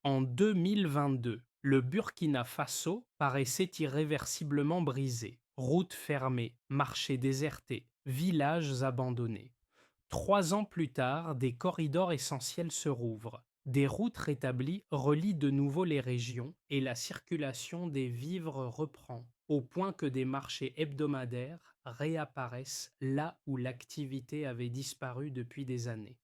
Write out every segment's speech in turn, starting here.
En 2022, le Burkina Faso paraissait irréversiblement brisé. Routes fermées, marchés désertés, villages abandonnés. 3 ans plus tard, des corridors essentiels se rouvrent. Des routes rétablies relient de nouveau les régions et la circulation des vivres reprend, au point que des marchés hebdomadaires réapparaissent là où l'activité avait disparu depuis des années.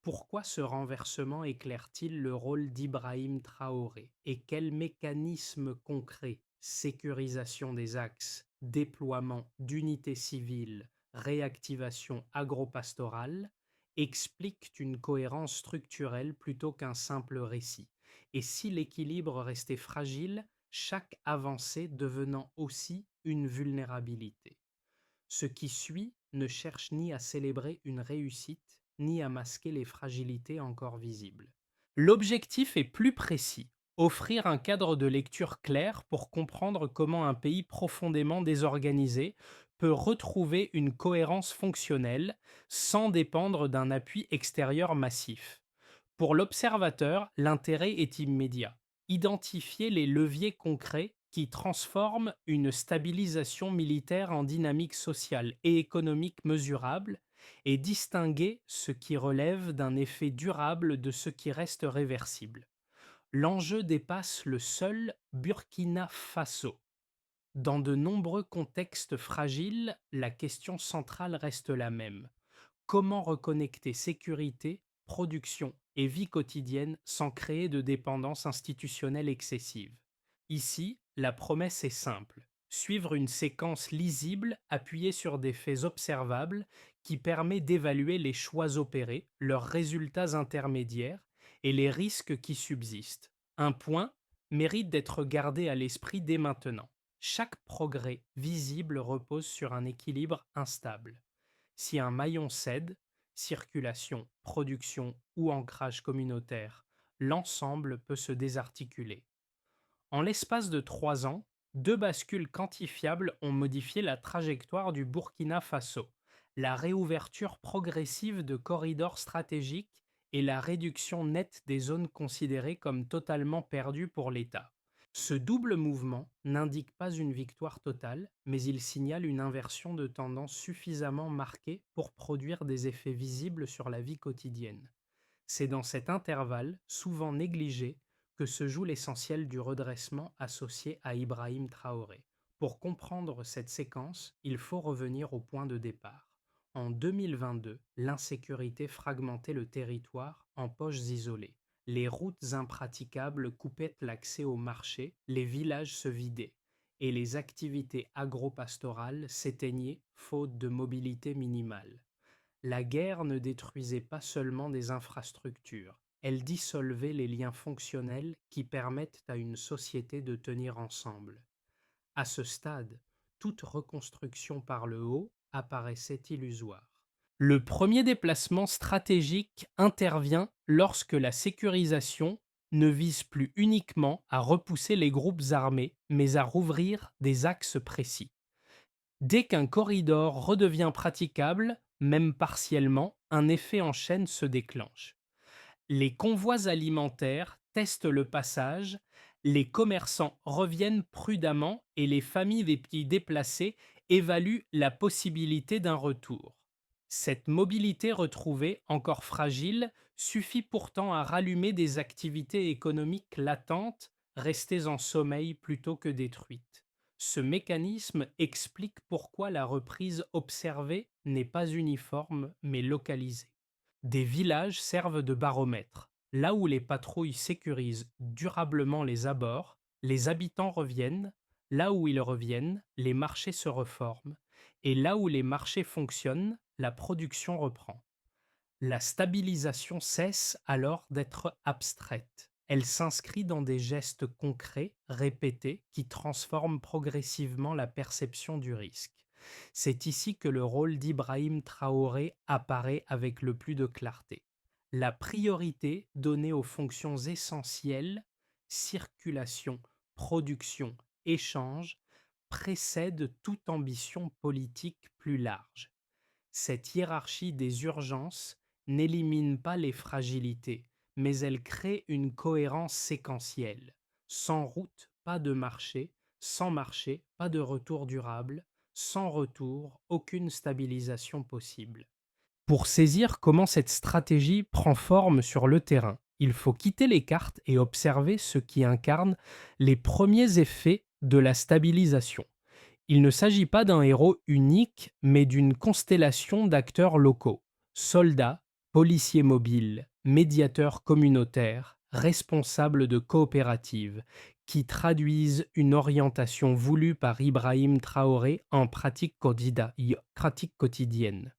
Pourquoi ce renversement éclaire-t-il le rôle d'Ibrahim Traoré? Et quels mécanismes concrets, sécurisation des axes, déploiement d'unités civiles, réactivation agropastorale, expliquent une cohérence structurelle plutôt qu'un simple récit? Et si l'équilibre restait fragile, chaque avancée devenant aussi une vulnérabilité? Ce qui suit ne cherche ni à célébrer une réussite, ni à masquer les fragilités encore visibles. L'objectif est plus précis, offrir un cadre de lecture clair pour comprendre comment un pays profondément désorganisé peut retrouver une cohérence fonctionnelle sans dépendre d'un appui extérieur massif. Pour l'observateur, l'intérêt est immédiat. Identifier les leviers concrets qui transforment une stabilisation militaire en dynamique sociale et économique mesurable et distinguer ce qui relève d'un effet durable de ce qui reste réversible. L'enjeu dépasse le seul Burkina Faso. Dans de nombreux contextes fragiles, la question centrale reste la même: comment reconnecter sécurité, production et vie quotidienne sans créer de dépendance institutionnelle excessive? Ici, la promesse est simple: suivre une séquence lisible appuyée sur des faits observables qui permet d'évaluer les choix opérés, leurs résultats intermédiaires et les risques qui subsistent. Un point mérite d'être gardé à l'esprit dès maintenant: chaque progrès visible repose sur un équilibre instable. Si un maillon cède, circulation, production ou ancrage communautaire, l'ensemble peut se désarticuler. En l'espace de 3 ans, deux bascules quantifiables ont modifié la trajectoire du Burkina Faso: la réouverture progressive de corridors stratégiques et la réduction nette des zones considérées comme totalement perdues pour l'État. Ce double mouvement n'indique pas une victoire totale, mais il signale une inversion de tendance suffisamment marquée pour produire des effets visibles sur la vie quotidienne. C'est dans cet intervalle, souvent négligé, que se joue l'essentiel du redressement associé à Ibrahim Traoré. Pour comprendre cette séquence, il faut revenir au point de départ. En 2022, l'insécurité fragmentait le territoire en poches isolées. Les routes impraticables coupaient l'accès au marché, les villages se vidaient, et les activités agro-pastorales s'éteignaient faute de mobilité minimale. La guerre ne détruisait pas seulement des infrastructures, elle dissolvait les liens fonctionnels qui permettent à une société de tenir ensemble. À ce stade, toute reconstruction par le haut apparaissait illusoire. Le premier déplacement stratégique intervient lorsque la sécurisation ne vise plus uniquement à repousser les groupes armés, mais à rouvrir des axes précis. Dès qu'un corridor redevient praticable, même partiellement, un effet en chaîne se déclenche. Les convois alimentaires testent le passage, les commerçants reviennent prudemment et les familles des petits déplacés évaluent la possibilité d'un retour. Cette mobilité retrouvée, encore fragile, suffit pourtant à rallumer des activités économiques latentes, restées en sommeil plutôt que détruites. Ce mécanisme explique pourquoi la reprise observée n'est pas uniforme mais localisée. Des villages servent de baromètre. Là où les patrouilles sécurisent durablement les abords, les habitants reviennent. Là où ils reviennent, les marchés se reforment. Et là où les marchés fonctionnent, la production reprend. La stabilisation cesse alors d'être abstraite. Elle s'inscrit dans des gestes concrets, répétés, qui transforment progressivement la perception du risque. C'est ici que le rôle d'Ibrahim Traoré apparaît avec le plus de clarté. La priorité donnée aux fonctions essentielles, circulation, production, échange, précède toute ambition politique plus large. Cette hiérarchie des urgences n'élimine pas les fragilités, mais elle crée une cohérence séquentielle. Sans route, pas de marché, sans marché, pas de retour durable, sans retour, aucune stabilisation possible. Pour saisir comment cette stratégie prend forme sur le terrain, il faut quitter les cartes et observer ce qui incarne les premiers effets de la stabilisation. Il ne s'agit pas d'un héros unique, mais d'une constellation d'acteurs locaux. Soldats, policiers mobiles, médiateurs communautaires, responsables de coopératives, qui traduisent une orientation voulue par Ibrahim Traoré en pratique quotidienne.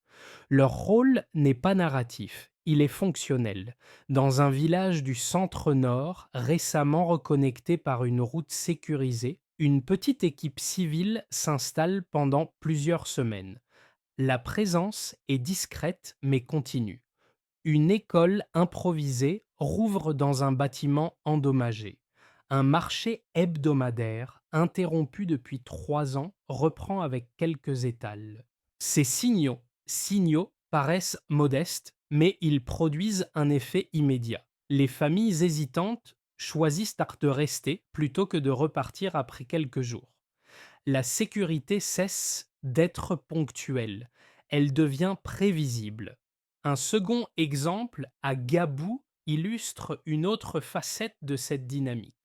Leur rôle n'est pas narratif, il est fonctionnel. Dans un village du centre-nord, récemment reconnecté par une route sécurisée, une petite équipe civile s'installe pendant plusieurs semaines. La présence est discrète mais continue. Une école improvisée rouvre dans un bâtiment endommagé. Un marché hebdomadaire, interrompu depuis 3 ans, reprend avec quelques étals. Ces signaux paraissent modestes, mais ils produisent un effet immédiat. Les familles hésitantes choisissent de rester plutôt que de repartir après quelques jours. La sécurité cesse d'être ponctuelle, elle devient prévisible. Un second exemple à Gabou illustre une autre facette de cette dynamique.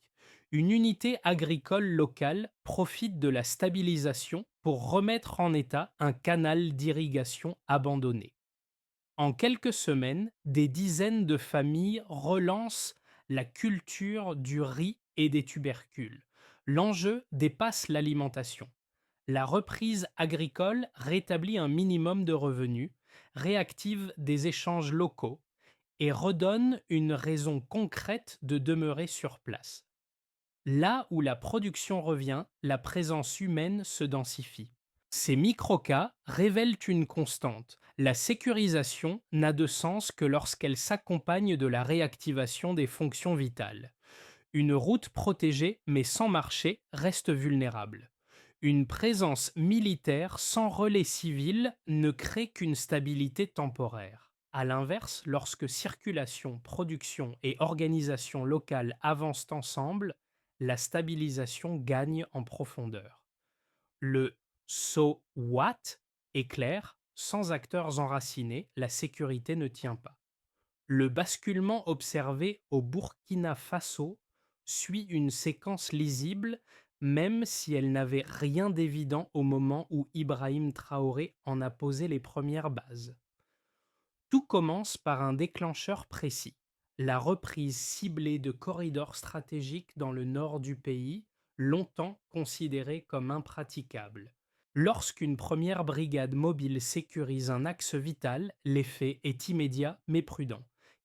Une unité agricole locale profite de la stabilisation pour remettre en état un canal d'irrigation abandonné. En quelques semaines, des dizaines de familles relancent la culture du riz et des tubercules. L'enjeu dépasse l'alimentation. La reprise agricole rétablit un minimum de revenus, réactive des échanges locaux et redonne une raison concrète de demeurer sur place. Là où la production revient, la présence humaine se densifie. Ces microcas révèlent une constante. La sécurisation n'a de sens que lorsqu'elle s'accompagne de la réactivation des fonctions vitales. Une route protégée mais sans marché reste vulnérable. Une présence militaire sans relais civil ne crée qu'une stabilité temporaire. A l'inverse, lorsque circulation, production et organisation locale avancent ensemble, la stabilisation gagne en profondeur. Le so what est clair, sans acteurs enracinés, la sécurité ne tient pas. Le basculement observé au Burkina Faso suit une séquence lisible, même si elle n'avait rien d'évident au moment où Ibrahim Traoré en a posé les premières bases. Tout commence par un déclencheur précis, la reprise ciblée de corridors stratégiques dans le nord du pays, longtemps considérés comme impraticables. Lorsqu'une première brigade mobile sécurise un axe vital, l'effet est immédiat mais prudent.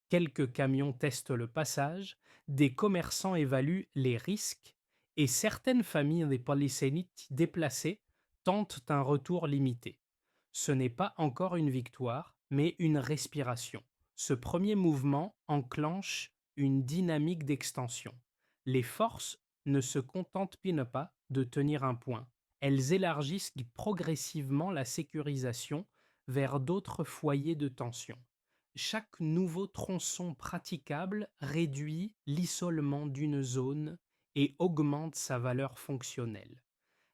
Quelques camions testent le passage, des commerçants évaluent les risques et certaines familles des Polysénites déplacées tentent un retour limité. Ce n'est pas encore une victoire, mais une respiration. Ce premier mouvement enclenche une dynamique d'extension. Les forces ne se contentent pas de tenir un point. Elles élargissent progressivement la sécurisation vers d'autres foyers de tension. Chaque nouveau tronçon praticable réduit l'isolement d'une zone et augmente sa valeur fonctionnelle.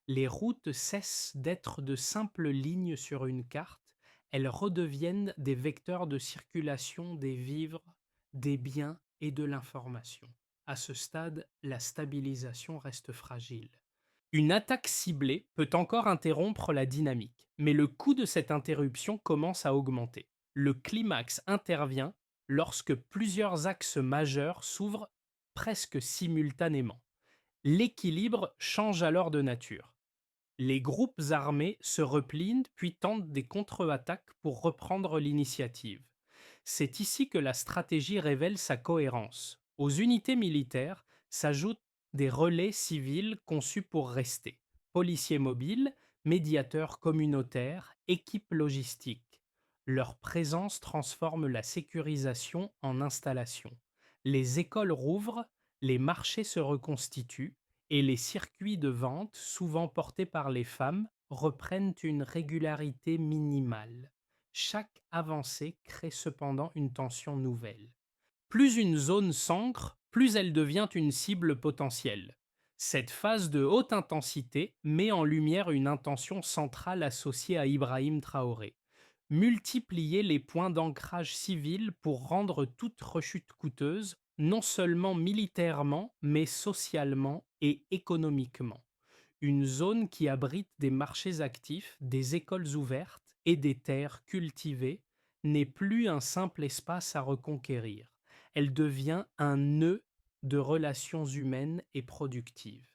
Les routes cessent d'être de simples lignes sur une carte, elles redeviennent des vecteurs de circulation des vivres, des biens et de l'information. À ce stade, la stabilisation reste fragile. Une attaque ciblée peut encore interrompre la dynamique, mais le coût de cette interruption commence à augmenter. Le climax intervient lorsque plusieurs axes majeurs s'ouvrent presque simultanément. L'équilibre change alors de nature. Les groupes armés se replient puis tentent des contre-attaques pour reprendre l'initiative. C'est ici que la stratégie révèle sa cohérence. Aux unités militaires s'ajoutent des relais civils conçus pour rester. Policiers mobiles, médiateurs communautaires, équipes logistiques. Leur présence transforme la sécurisation en installation. Les écoles rouvrent, les marchés se reconstituent et les circuits de vente, souvent portés par les femmes, reprennent une régularité minimale. Chaque avancée crée cependant une tension nouvelle. Plus une zone s'ancre, plus elle devient une cible potentielle. Cette phase de haute intensité met en lumière une intention centrale associée à Ibrahim Traoré: multiplier les points d'ancrage civil pour rendre toute rechute coûteuse, non seulement militairement, mais socialement et économiquement. Une zone qui abrite des marchés actifs, des écoles ouvertes et des terres cultivées n'est plus un simple espace à reconquérir. Elle devient un nœud de relations humaines et productives.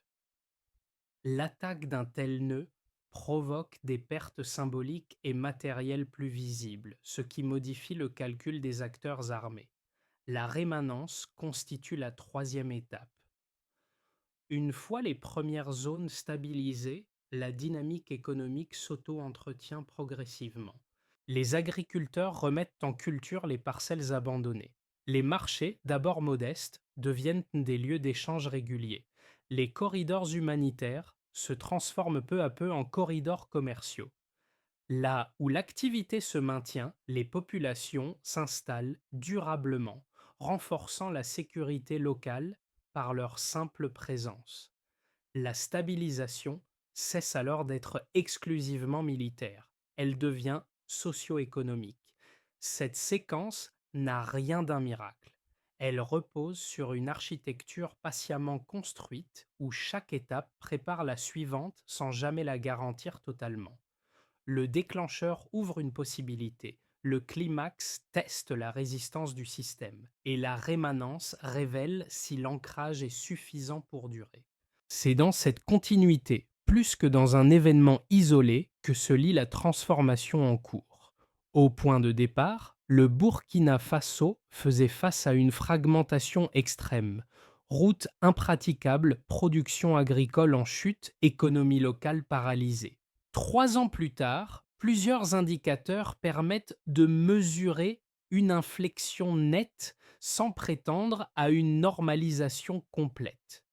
L'attaque d'un tel nœud provoque des pertes symboliques et matérielles plus visibles, ce qui modifie le calcul des acteurs armés. La rémanence constitue la troisième étape. Une fois les premières zones stabilisées, la dynamique économique s'auto-entretient progressivement. Les agriculteurs remettent en culture les parcelles abandonnées. Les marchés, d'abord modestes, deviennent des lieux d'échange réguliers. Les corridors humanitaires se transforment peu à peu en corridors commerciaux. Là où l'activité se maintient, les populations s'installent durablement, renforçant la sécurité locale par leur simple présence. La stabilisation cesse alors d'être exclusivement militaire. Elle devient socio-économique. Cette séquence n'a rien d'un miracle. Elle repose sur une architecture patiemment construite où chaque étape prépare la suivante sans jamais la garantir totalement. Le déclencheur ouvre une possibilité, le climax teste la résistance du système, et la rémanence révèle si l'ancrage est suffisant pour durer. C'est dans cette continuité, plus que dans un événement isolé, que se lie la transformation en cours. Au point de départ, le Burkina Faso faisait face à une fragmentation extrême. Routes impraticables, production agricole en chute, économie locale paralysée. 3 ans plus tard, plusieurs indicateurs permettent de mesurer une inflexion nette sans prétendre à une normalisation complète.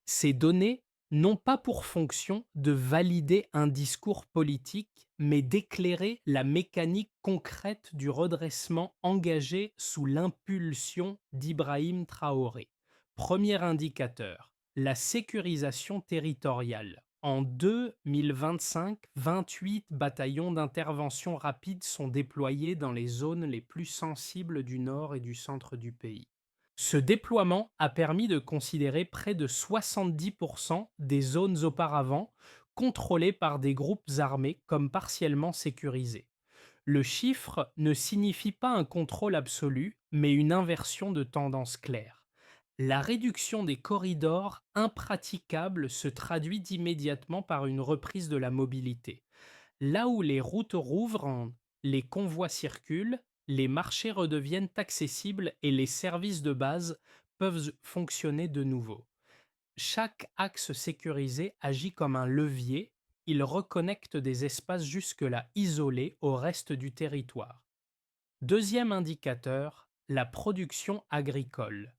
Ces données n'ont pas pour fonction de valider un discours politique, mais d'éclairer la mécanique concrète du redressement engagé sous l'impulsion d'Ibrahim Traoré. Premier indicateur, la sécurisation territoriale. En 2025, 28 bataillons d'intervention rapide sont déployés dans les zones les plus sensibles du nord et du centre du pays. Ce déploiement a permis de considérer près de 70% des zones auparavant contrôlées par des groupes armés comme partiellement sécurisées. Le chiffre ne signifie pas un contrôle absolu, mais une inversion de tendance claire. La réduction des corridors impraticables se traduit immédiatement par une reprise de la mobilité. Là où les routes rouvrent, les convois circulent, les marchés redeviennent accessibles et les services de base peuvent fonctionner de nouveau. Chaque axe sécurisé agit comme un levier, il reconnecte des espaces jusque-là isolés au reste du territoire. Deuxième indicateur, la production agricole.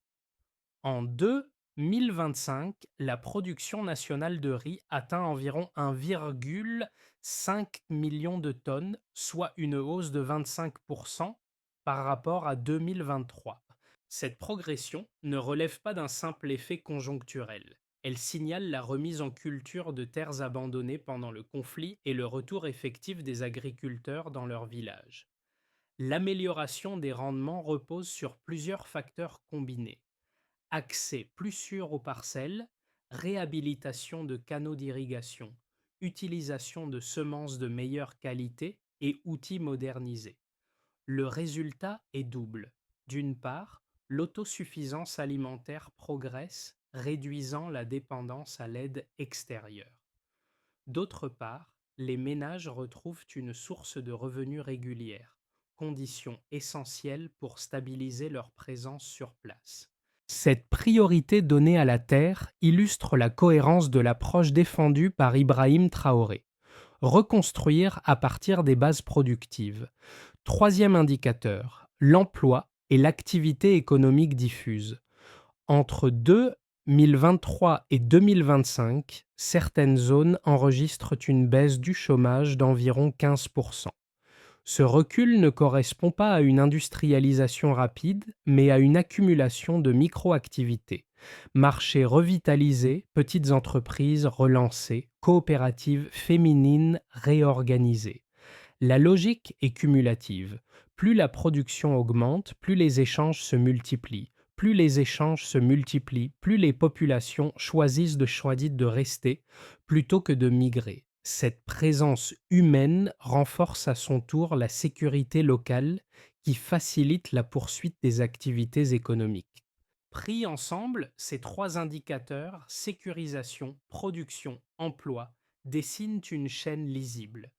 En 2025, la production nationale de riz atteint environ 1,5 million de tonnes, soit une hausse de 25% par rapport à 2023. Cette progression ne relève pas d'un simple effet conjoncturel. Elle signale la remise en culture de terres abandonnées pendant le conflit et le retour effectif des agriculteurs dans leurs villages. L'amélioration des rendements repose sur plusieurs facteurs combinés: accès plus sûr aux parcelles, réhabilitation de canaux d'irrigation, utilisation de semences de meilleure qualité et outils modernisés. Le résultat est double. D'une part, l'autosuffisance alimentaire progresse, réduisant la dépendance à l'aide extérieure. D'autre part, les ménages retrouvent une source de revenus régulière, condition essentielle pour stabiliser leur présence sur place. Cette priorité donnée à la terre illustre la cohérence de l'approche défendue par Ibrahim Traoré. Reconstruire à partir des bases productives. Troisième indicateur, l'emploi et l'activité économique diffuse. Entre 2023 et 2025, certaines zones enregistrent une baisse du chômage d'environ 15%. Ce recul ne correspond pas à une industrialisation rapide, mais à une accumulation de micro-activités. Marchés revitalisés, petites entreprises relancées, coopératives féminines réorganisées. La logique est cumulative. Plus la production augmente, plus les échanges se multiplient. Plus les échanges se multiplient, plus les populations choisissent de rester plutôt que de migrer. Cette présence humaine renforce à son tour la sécurité locale qui facilite la poursuite des activités économiques. Pris ensemble, ces trois indicateurs, sécurisation, production, emploi, dessinent une chaîne lisible.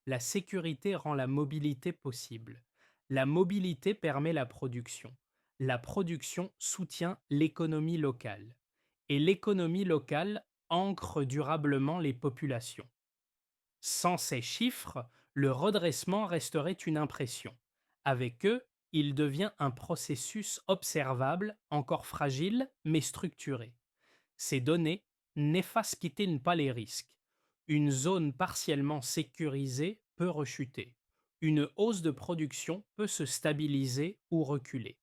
La sécurité rend la mobilité possible. La mobilité permet la production. La production soutient l'économie locale. Et l'économie locale ancre durablement les populations. Sans ces chiffres, le redressement resterait une impression. Avec eux, il devient un processus observable, encore fragile, mais structuré. Ces données n'effacent pas les risques. Une zone partiellement sécurisée peut rechuter. Une hausse de production peut se stabiliser ou reculer.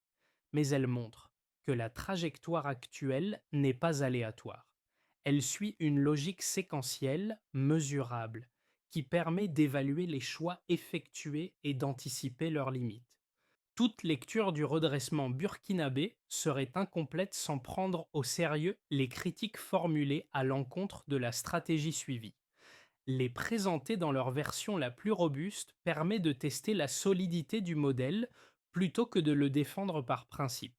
Mais elles montrent que la trajectoire actuelle n'est pas aléatoire. Elle suit une logique séquentielle, mesurable, qui permet d'évaluer les choix effectués et d'anticiper leurs limites. Toute lecture du redressement burkinabé serait incomplète sans prendre au sérieux les critiques formulées à l'encontre de la stratégie suivie. Les présenter dans leur version la plus robuste permet de tester la solidité du modèle plutôt que de le défendre par principe.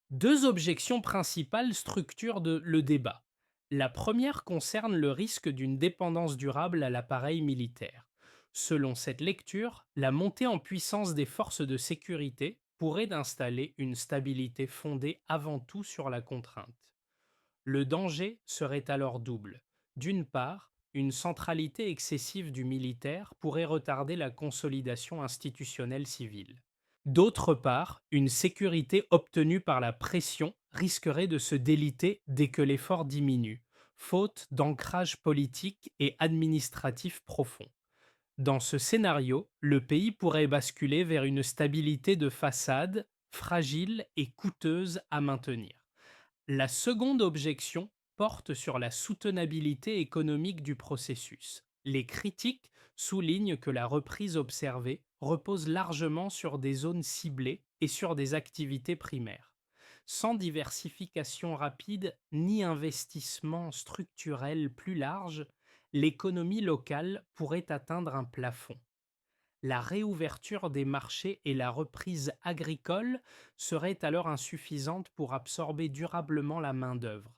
Deux objections principales structurent le débat. La première concerne le risque d'une dépendance durable à l'appareil militaire. Selon cette lecture, la montée en puissance des forces de sécurité pourrait installer une stabilité fondée avant tout sur la contrainte. Le danger serait alors double. D'une part, une centralité excessive du militaire pourrait retarder la consolidation institutionnelle civile. D'autre part, une sécurité obtenue par la pression risquerait de se déliter dès que l'effort diminue, faute d'ancrage politique et administratif profond. Dans ce scénario, le pays pourrait basculer vers une stabilité de façade, fragile et coûteuse à maintenir. La seconde objection porte sur la soutenabilité économique du processus. Les critiques soulignent que la reprise observée repose largement sur des zones ciblées et sur des activités primaires. Sans diversification rapide ni investissement structurel plus large, l'économie locale pourrait atteindre un plafond. La réouverture des marchés et la reprise agricole seraient alors insuffisantes pour absorber durablement la main-d'œuvre,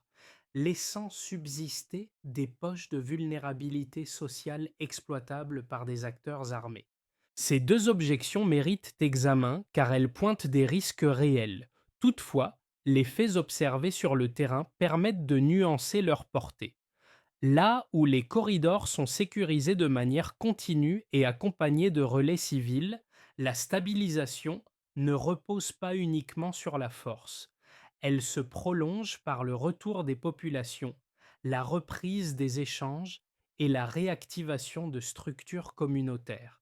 laissant subsister des poches de vulnérabilité sociale exploitables par des acteurs armés. Ces deux objections méritent examen car elles pointent des risques réels. Toutefois, les faits observés sur le terrain permettent de nuancer leur portée. Là où les corridors sont sécurisés de manière continue et accompagnés de relais civils, la stabilisation ne repose pas uniquement sur la force. Elle se prolonge par le retour des populations, la reprise des échanges et la réactivation de structures communautaires.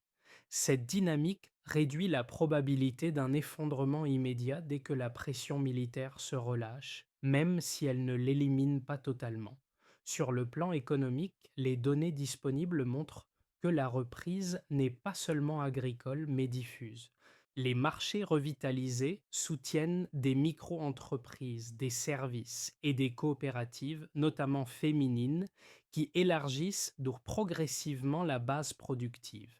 Cette dynamique réduit la probabilité d'un effondrement immédiat dès que la pression militaire se relâche, même si elle ne l'élimine pas totalement. Sur le plan économique, les données disponibles montrent que la reprise n'est pas seulement agricole mais diffuse. Les marchés revitalisés soutiennent des micro-entreprises, des services et des coopératives, notamment féminines, qui élargissent donc progressivement la base productive.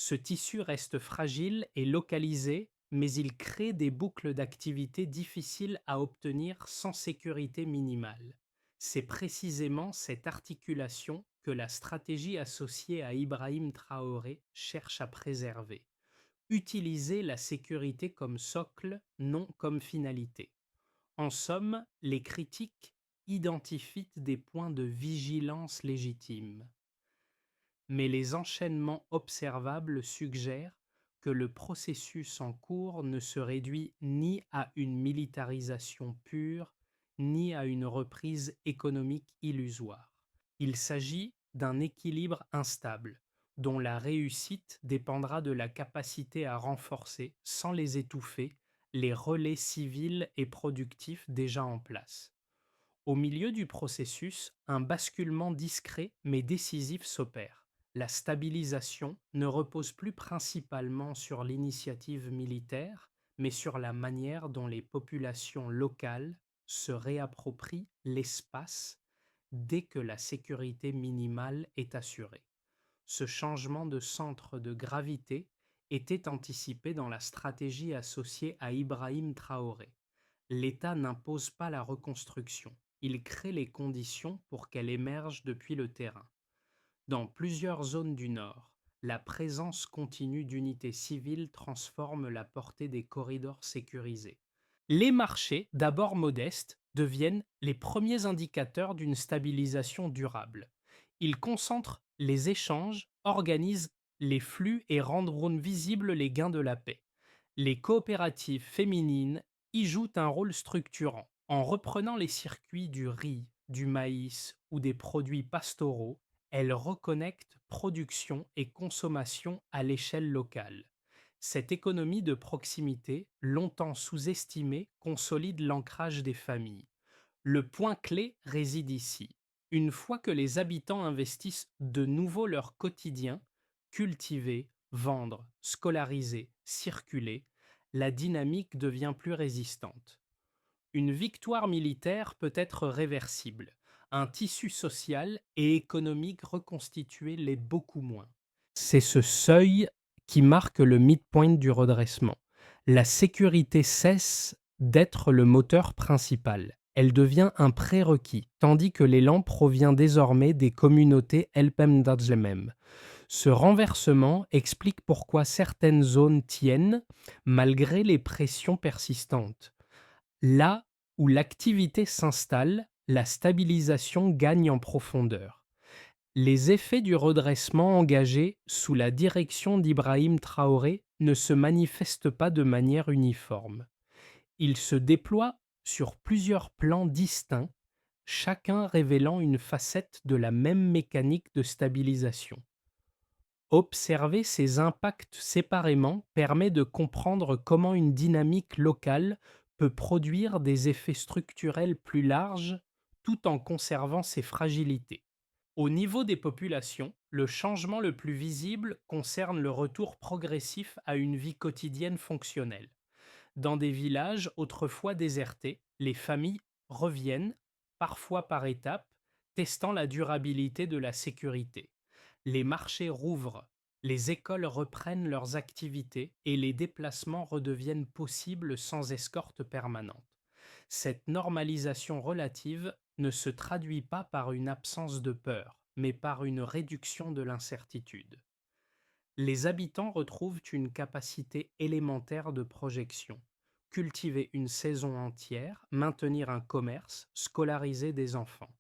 Ce tissu reste fragile et localisé, mais il crée des boucles d'activité difficiles à obtenir sans sécurité minimale. C'est précisément cette articulation que la stratégie associée à Ibrahim Traoré cherche à préserver. Utiliser la sécurité comme socle, non comme finalité. En somme, les critiques identifient des points de vigilance légitimes, mais les enchaînements observables suggèrent que le processus en cours ne se réduit ni à une militarisation pure, ni à une reprise économique illusoire. Il s'agit d'un équilibre instable, dont la réussite dépendra de la capacité à renforcer, sans les étouffer, les relais civils et productifs déjà en place. Au milieu du processus, un basculement discret mais décisif s'opère. La stabilisation ne repose plus principalement sur l'initiative militaire, mais sur la manière dont les populations locales se réapproprient l'espace dès que la sécurité minimale est assurée. Ce changement de centre de gravité était anticipé dans la stratégie associée à Ibrahim Traoré. L'État n'impose pas la reconstruction, il crée les conditions pour qu'elle émerge depuis le terrain. Dans plusieurs zones du Nord, la présence continue d'unités civiles transforme la portée des corridors sécurisés. Les marchés, d'abord modestes, deviennent les premiers indicateurs d'une stabilisation durable. Ils concentrent les échanges, organisent les flux et rendront visibles les gains de la paix. Les coopératives féminines y jouent un rôle structurant. En reprenant les circuits du riz, du maïs ou des produits pastoraux, elles reconnectent production et consommation à l'échelle locale. Cette économie de proximité, longtemps sous-estimée, consolide l'ancrage des familles. Le point clé réside ici. Une fois que les habitants investissent de nouveau leur quotidien, cultiver, vendre, scolariser, circuler, la dynamique devient plus résistante. Une victoire militaire peut être réversible. Un tissu social et économique reconstitué l'est beaucoup moins. C'est ce seuil qui marque le midpoint du redressement. La sécurité cesse d'être le moteur principal. Elle devient un prérequis, tandis que l'élan provient désormais des communautés Elpem-Dajemem. Ce renversement explique pourquoi certaines zones tiennent malgré les pressions persistantes. Là où l'activité s'installe, la stabilisation gagne en profondeur. Les effets du redressement engagé sous la direction d'Ibrahim Traoré ne se manifestent pas de manière uniforme. Ils se déploient sur plusieurs plans distincts, chacun révélant une facette de la même mécanique de stabilisation. Observer ces impacts séparément permet de comprendre comment une dynamique locale peut produire des effets structurels plus larges tout en conservant ses fragilités. Au niveau des populations, le changement le plus visible concerne le retour progressif à une vie quotidienne fonctionnelle. Dans des villages autrefois désertés, les familles reviennent, parfois par étapes, testant la durabilité de la sécurité. Les marchés rouvrent, les écoles reprennent leurs activités et les déplacements redeviennent possibles sans escorte permanente. Cette normalisation relative ne se traduit pas par une absence de peur, mais par une réduction de l'incertitude. Les habitants retrouvent une capacité élémentaire de projection. Cultiver une saison entière, maintenir un commerce, scolariser des enfants.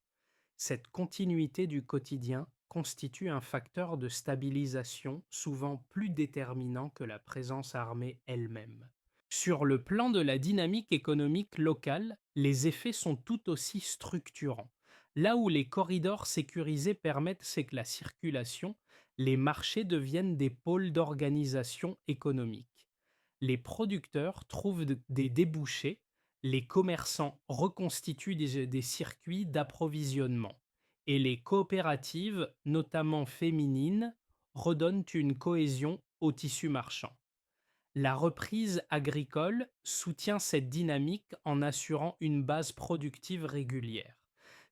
Cette continuité du quotidien constitue un facteur de stabilisation souvent plus déterminant que la présence armée elle-même. Sur le plan de la dynamique économique locale, les effets sont tout aussi structurants. Là où les corridors sécurisés permettent c'est que la circulation, les marchés deviennent des pôles d'organisation économique. Les producteurs trouvent des débouchés, les commerçants reconstituent des circuits d'approvisionnement et les coopératives, notamment féminines, redonnent une cohésion au tissu marchand. La reprise agricole soutient cette dynamique en assurant une base productive régulière.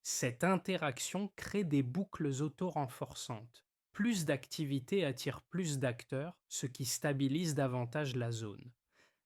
Cette interaction crée des boucles auto-renforçantes. Plus d'activité attire plus d'acteurs, ce qui stabilise davantage la zone.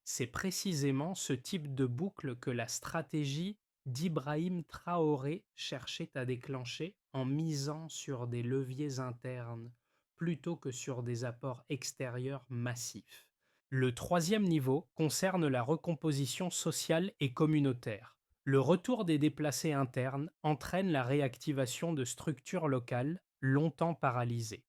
C'est précisément ce type de boucle que la stratégie d'Ibrahim Traoré cherchait à déclencher en misant sur des leviers internes plutôt que sur des apports extérieurs massifs. Le troisième niveau concerne la recomposition sociale et communautaire. Le retour des déplacés internes entraîne la réactivation de structures locales longtemps paralysées.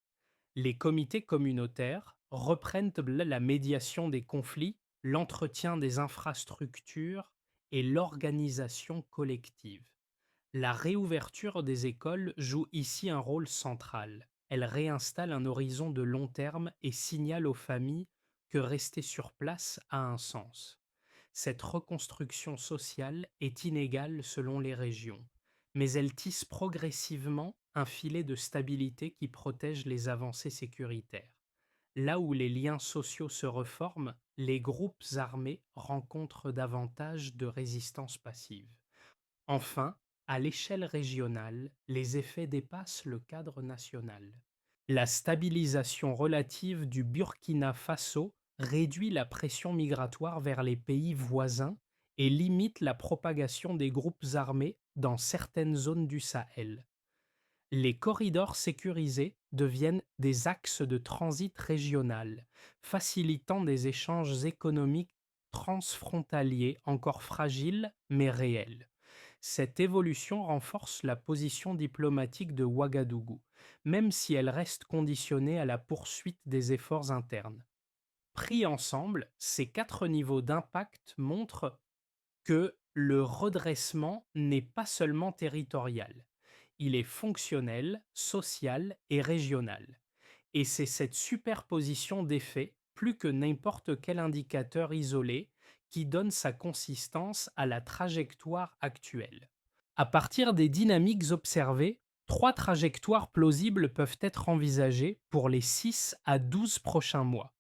Les comités communautaires reprennent la médiation des conflits, l'entretien des infrastructures et l'organisation collective. La réouverture des écoles joue ici un rôle central. elle réinstalle un horizon de long terme et signale aux familles que rester sur place a un sens. Cette reconstruction sociale est inégale selon les régions, mais elle tisse progressivement un filet de stabilité qui protège les avancées sécuritaires. Là où les liens sociaux se reforment, les groupes armés rencontrent davantage de résistance passive. Enfin, à l'échelle régionale, les effets dépassent le cadre national. La stabilisation relative du Burkina Faso réduit la pression migratoire vers les pays voisins et limite la propagation des groupes armés dans certaines zones du Sahel. Les corridors sécurisés deviennent des axes de transit régional, facilitant des échanges économiques transfrontaliers encore fragiles mais réels. Cette évolution renforce la position diplomatique de Ouagadougou, même si elle reste conditionnée à la poursuite des efforts internes. Pris ensemble, ces quatre niveaux d'impact montrent que le redressement n'est pas seulement territorial, il est fonctionnel, social et régional. Et c'est cette superposition d'effets, plus que n'importe quel indicateur isolé, qui donne sa consistance à la trajectoire actuelle. À partir des dynamiques observées, trois trajectoires plausibles peuvent être envisagées pour les 6 à 12 prochains mois.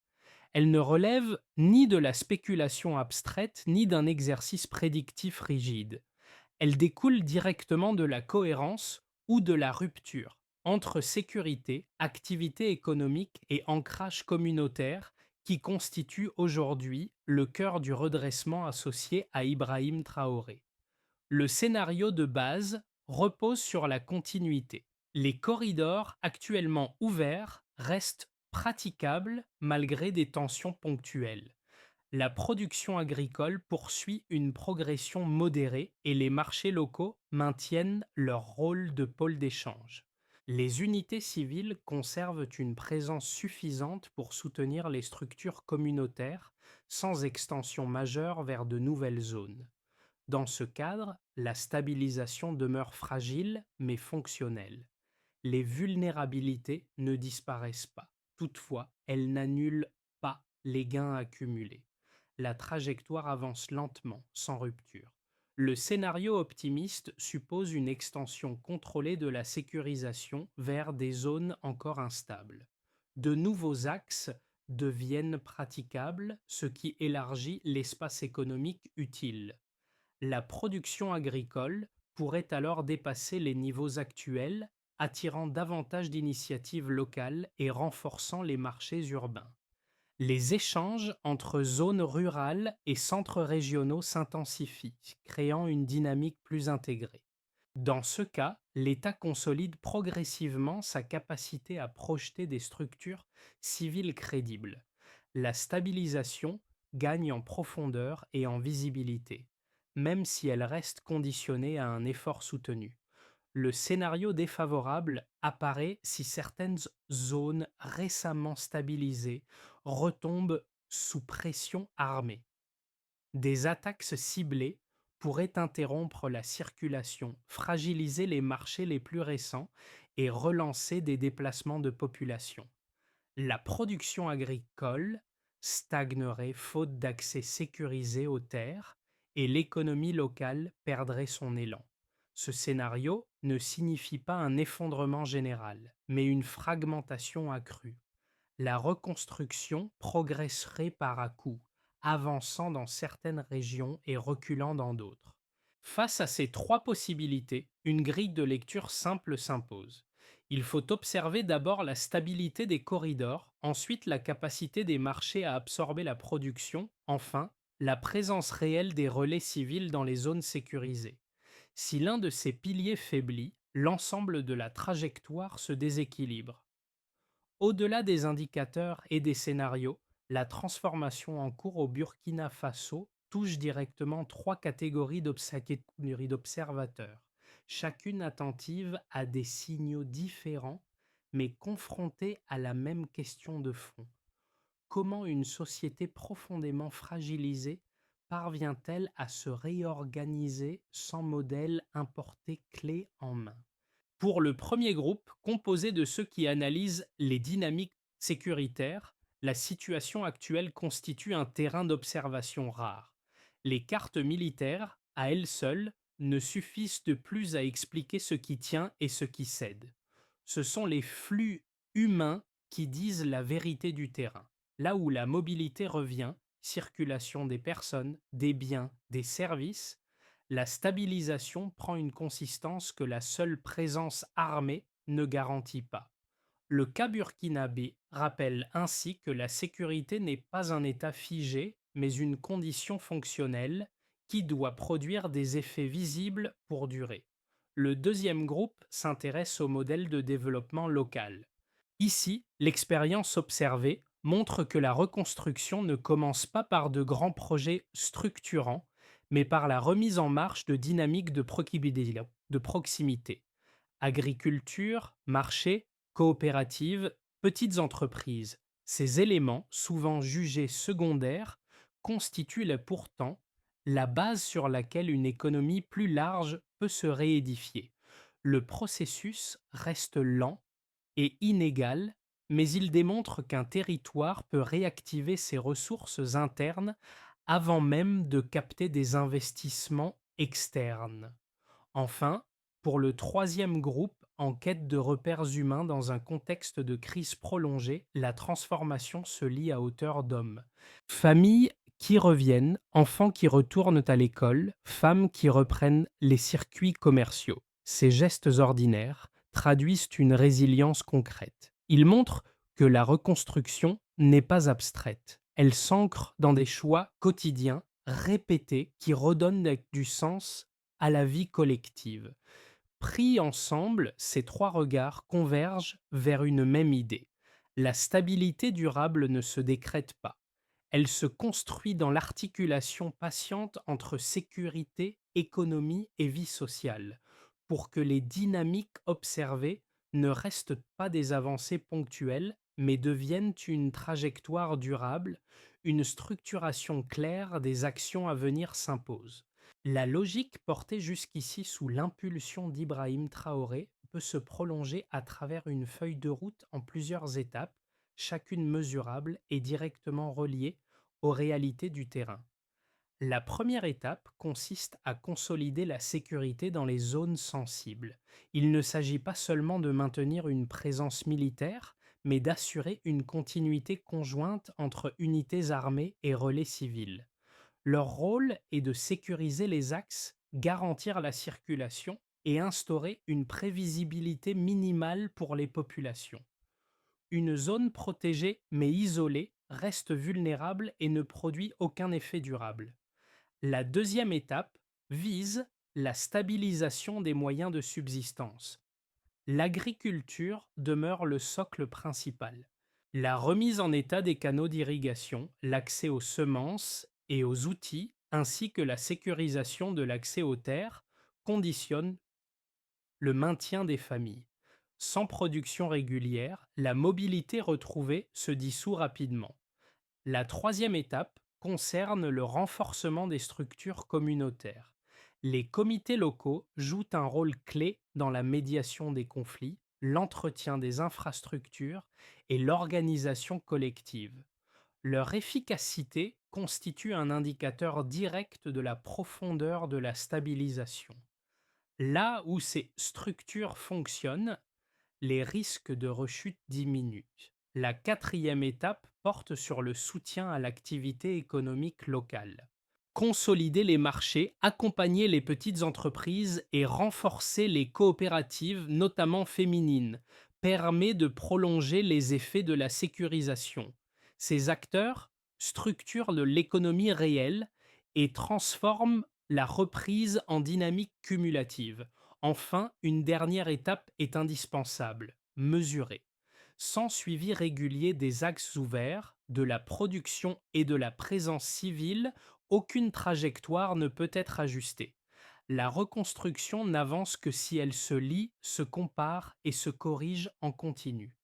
Elle ne relève ni de la spéculation abstraite ni d'un exercice prédictif rigide. Elle découle directement de la cohérence ou de la rupture entre sécurité, activité économique et ancrage communautaire qui constitue aujourd'hui le cœur du redressement associé à Ibrahim Traoré. Le scénario de base repose sur la continuité. Les corridors actuellement ouverts restent praticables malgré des tensions ponctuelles. La production agricole poursuit une progression modérée et les marchés locaux maintiennent leur rôle de pôle d'échange. Les unités civiles conservent une présence suffisante pour soutenir les structures communautaires sans extension majeure vers de nouvelles zones. Dans ce cadre, la stabilisation demeure fragile mais fonctionnelle. Les vulnérabilités ne disparaissent pas. Toutefois, elles n'annulent pas les gains accumulés. La trajectoire avance lentement, sans rupture. Le scénario optimiste suppose une extension contrôlée de la sécurisation vers des zones encore instables. De nouveaux axes deviennent praticables, ce qui élargit l'espace économique utile. La production agricole pourrait alors dépasser les niveaux actuels, attirant davantage d'initiatives locales et renforçant les marchés urbains. Les échanges entre zones rurales et centres régionaux s'intensifient, créant une dynamique plus intégrée. Dans ce cas, l'État consolide progressivement sa capacité à projeter des structures civiles crédibles. La stabilisation gagne en profondeur et en visibilité, même si elle reste conditionnée à un effort soutenu. Le scénario défavorable apparaît si certaines zones récemment stabilisées retombent sous pression armée. Des attaques ciblées pourraient interrompre la circulation, fragiliser les marchés les plus récents et relancer des déplacements de population. La production agricole stagnerait faute d'accès sécurisé aux terres et l'économie locale perdrait son élan. Ce scénario ne signifie pas un effondrement général, mais une fragmentation accrue. La reconstruction progresserait par à-coups, avançant dans certaines régions et reculant dans d'autres. Face à ces trois possibilités, une grille de lecture simple s'impose. Il faut observer d'abord la stabilité des corridors, ensuite la capacité des marchés à absorber la production, enfin la présence réelle des relais civils dans les zones sécurisées. Si l'un de ces piliers faiblit, l'ensemble de la trajectoire se déséquilibre. Au-delà des indicateurs et des scénarios, la transformation en cours au Burkina Faso touche directement trois catégories d'observateurs, chacune attentive à des signaux différents, mais confrontée à la même question de fond. Comment une société profondément fragilisée parvient-elle à se réorganiser sans modèle importé clé en main? Pour le premier groupe, composé de ceux qui analysent les dynamiques sécuritaires, la situation actuelle constitue un terrain d'observation rare. Les cartes militaires, à elles seules, ne suffisent de plus à expliquer ce qui tient et ce qui cède. Ce sont les flux humains qui disent la vérité du terrain. Là où la mobilité revient, circulation des personnes, des biens, des services, la stabilisation prend une consistance que la seule présence armée ne garantit pas. Le cas burkinabé rappelle ainsi que la sécurité n'est pas un état figé, mais une condition fonctionnelle qui doit produire des effets visibles pour durer. Le deuxième groupe s'intéresse au modèle de développement local. Ici, l'expérience observée montre que la reconstruction ne commence pas par de grands projets structurants, mais par la remise en marche de dynamiques de proximité. Agriculture, marché, coopératives, petites entreprises. Ces éléments, souvent jugés secondaires, constituent pourtant la base sur laquelle une économie plus large peut se réédifier. Le processus reste lent et inégal, mais il démontre qu'un territoire peut réactiver ses ressources internes avant même de capter des investissements externes. Enfin, pour le troisième groupe, en quête de repères humains dans un contexte de crise prolongée, la transformation se lie à hauteur d'homme. Familles qui reviennent, enfants qui retournent à l'école, femmes qui reprennent les circuits commerciaux. Ces gestes ordinaires traduisent une résilience concrète. Ils montrent que la reconstruction n'est pas abstraite. Elle s'ancre dans des choix quotidiens, répétés, qui redonnent du sens à la vie collective. Pris ensemble, ces trois regards convergent vers une même idée. La stabilité durable ne se décrète pas. Elle se construit dans l'articulation patiente entre sécurité, économie et vie sociale, pour que les dynamiques observées ne restent pas des avancées ponctuelles, mais deviennent une trajectoire durable, une structuration claire des actions à venir s'impose. La logique portée jusqu'ici sous l'impulsion d'Ibrahim Traoré peut se prolonger à travers une feuille de route en plusieurs étapes, chacune mesurable et directement reliée aux réalités du terrain. La première étape consiste à consolider la sécurité dans les zones sensibles. Il ne s'agit pas seulement de maintenir une présence militaire, mais d'assurer une continuité conjointe entre unités armées et relais civils. Leur rôle est de sécuriser les axes, garantir la circulation et instaurer une prévisibilité minimale pour les populations. Une zone protégée mais isolée reste vulnérable et ne produit aucun effet durable. La deuxième étape vise la stabilisation des moyens de subsistance. L'agriculture demeure le socle principal. La remise en état des canaux d'irrigation, l'accès aux semences et aux outils, ainsi que la sécurisation de l'accès aux terres, conditionnent le maintien des familles. Sans production régulière, la mobilité retrouvée se dissout rapidement. La troisième étape concerne le renforcement des structures communautaires. Les comités locaux jouent un rôle clé dans la médiation des conflits, l'entretien des infrastructures et l'organisation collective. Leur efficacité constitue un indicateur direct de la profondeur de la stabilisation. Là où ces structures fonctionnent, les risques de rechute diminuent. La quatrième étape porte sur le soutien à l'activité économique locale. Consolider les marchés, accompagner les petites entreprises et renforcer les coopératives, notamment féminines, permet de prolonger les effets de la sécurisation. Ces acteurs structurent l'économie réelle et transforment la reprise en dynamique cumulative. Enfin, une dernière étape est indispensable, mesurer. Sans suivi régulier des axes ouverts, de la production et de la présence civile, aucune trajectoire ne peut être ajustée. La reconstruction n'avance que si elle se lie, se compare et se corrige en continu.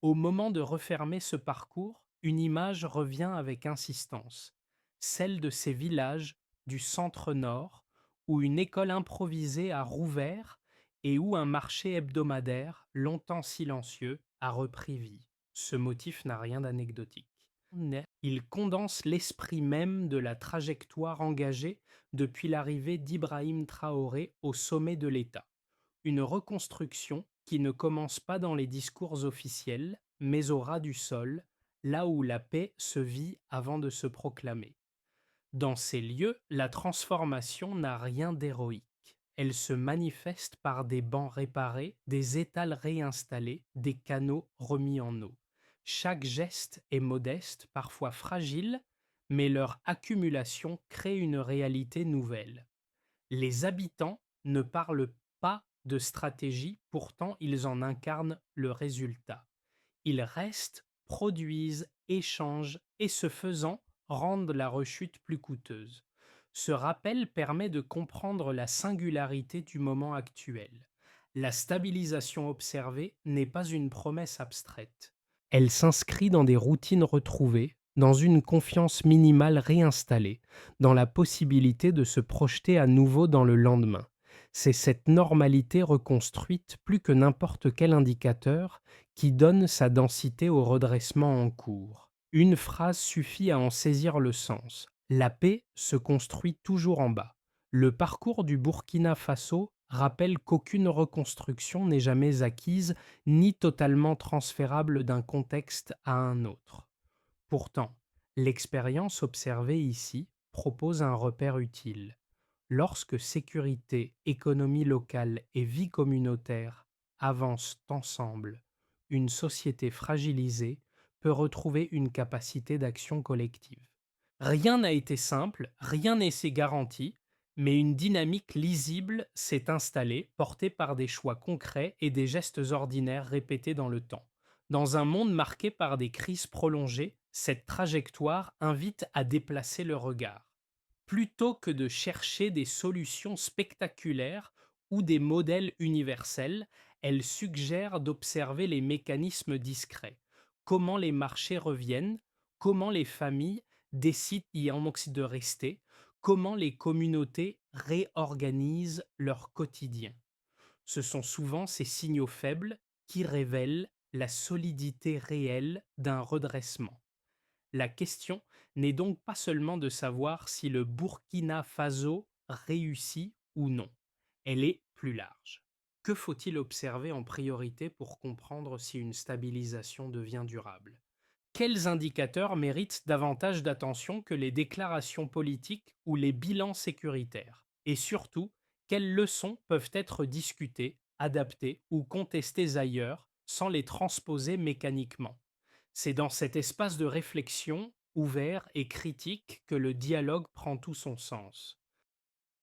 Au moment de refermer ce parcours, une image revient avec insistance, celle de ces villages du centre-nord où une école improvisée a rouvert et où un marché hebdomadaire, longtemps silencieux, a repris vie. Ce motif n'a rien d'anecdotique. Il condense l'esprit même de la trajectoire engagée depuis l'arrivée d'Ibrahim Traoré au sommet de l'État. Une reconstruction qui ne commence pas dans les discours officiels, mais au ras du sol, là où la paix se vit avant de se proclamer. Dans ces lieux, la transformation n'a rien d'héroïque. Elle se manifeste par des bancs réparés, des étals réinstallés, des canaux remis en eau. Chaque geste est modeste, parfois fragile, mais leur accumulation crée une réalité nouvelle. Les habitants ne parlent pas de stratégie, pourtant ils en incarnent le résultat. Ils restent, produisent, échangent et ce faisant rendent la rechute plus coûteuse. Ce rappel permet de comprendre la singularité du moment actuel. La stabilisation observée n'est pas une promesse abstraite. Elle s'inscrit dans des routines retrouvées, dans une confiance minimale réinstallée, dans la possibilité de se projeter à nouveau dans le lendemain. C'est cette normalité reconstruite plus que n'importe quel indicateur qui donne sa densité au redressement en cours. Une phrase suffit à en saisir le sens. La paix se construit toujours en bas. Le parcours du Burkina Faso rappelle qu'aucune reconstruction n'est jamais acquise ni totalement transférable d'un contexte à un autre. Pourtant, l'expérience observée ici propose un repère utile. Lorsque sécurité, économie locale et vie communautaire avancent ensemble, une société fragilisée peut retrouver une capacité d'action collective. Rien n'a été simple, rien n'est garanti, mais une dynamique lisible s'est installée, portée par des choix concrets et des gestes ordinaires répétés dans le temps. Dans un monde marqué par des crises prolongées, cette trajectoire invite à déplacer le regard. Plutôt que de chercher des solutions spectaculaires ou des modèles universels, elle suggère d'observer les mécanismes discrets. Comment les marchés reviennent, comment les familles décident de rester, comment les communautés réorganisent leur quotidien. Ce sont souvent ces signaux faibles qui révèlent la solidité réelle d'un redressement. La question n'est donc pas seulement de savoir si le Burkina Faso réussit ou non. Elle est plus large. Que faut-il observer en priorité pour comprendre si une stabilisation devient durable? Quels indicateurs méritent davantage d'attention que les déclarations politiques ou les bilans sécuritaires? Et surtout, quelles leçons peuvent être discutées, adaptées ou contestées ailleurs sans les transposer mécaniquement? C'est dans cet espace de réflexion, ouvert et critique, que le dialogue prend tout son sens.